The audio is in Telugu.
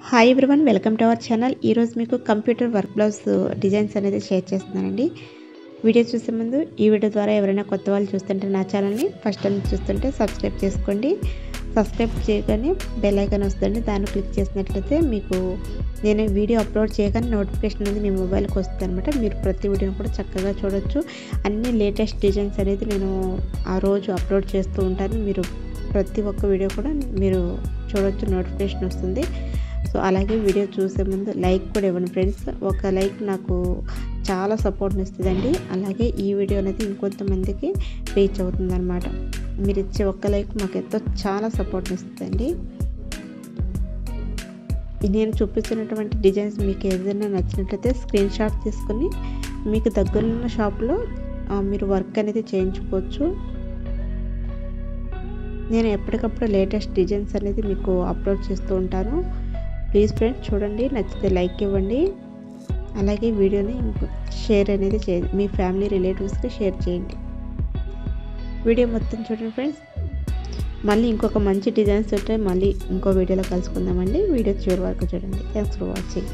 Hi everyone, welcome to our channel. ఈరోజు మీకు కంప్యూటర్ వర్క్ బ్లౌజ్ డిజైన్స్ అనేది షేర్ చేస్తున్నానండి. వీడియో చూసే ముందు ఈ వీడియో ద్వారా ఎవరైనా కొత్త వాళ్ళు చూస్తుంటే నా ఛానల్ని ఫస్ట్ టైం చూస్తుంటే సబ్స్క్రైబ్ చేసుకోండి. సబ్స్క్రైబ్ చేయగానే బెల్ ఐకాన్ వస్తుంది, దాన్ని క్లిక్ చేసినట్లయితే మీకు నేను వీడియో అప్లోడ్ చేయగానే నోటిఫికేషన్ అనేది మీ మొబైల్కి వస్తుంది అనమాట. మీరు ప్రతి వీడియోని కూడా చక్కగా చూడొచ్చు. అన్ని లేటెస్ట్ డిజైన్స్ అనేది నేను ఆ రోజు అప్లోడ్ చేస్తూ ఉంటాను. మీరు ప్రతి ఒక్క వీడియో కూడా మీరు చూడొచ్చు, నోటిఫికేషన్ వస్తుంది. సో అలాగే వీడియో చూసే ముందు లైక్ కూడా ఇవ్వండి ఫ్రెండ్స్. ఒక లైక్ నాకు చాలా సపోర్ట్ని ఇస్తుందండి. అలాగే ఈ వీడియో అనేది ఇంకొంతమందికి రీచ్ అవుతుంది అనమాట. మీరు ఇచ్చే ఒక్క లైక్ మాకు ఎంతో చాలా సపోర్ట్ని ఇస్తుందండి. నేను చూపిస్తున్నటువంటి డిజైన్స్ మీకు ఏదైనా నచ్చినట్లయితే స్క్రీన్ షాట్ తీసుకుని మీకు దగ్గరున్న షాప్లో మీరు వర్క్ అనేది చేయించుకోవచ్చు. నేను ఎప్పటికప్పుడు లేటెస్ట్ డిజైన్స్ అనేది మీకు అప్లోడ్ చేస్తూ ఉంటాను. ప్లీజ్ ఫ్రెండ్స్ చూడండి, నచ్చితే లైక్ ఇవ్వండి. అలాగే వీడియోని షేర్ అనేది చేయండి, మీ ఫ్యామిలీ రిలేటివ్స్కి షేర్ చేయండి. వీడియో మొత్తం చూడండి ఫ్రెండ్స్. మళ్ళీ ఇంకొక మంచి డిజైన్స్ ఉంటే మళ్ళీ ఇంకో వీడియోలో కలుసుకుందామండి. వీడియో చివరి వరకు చూడండి. Thanks for watching.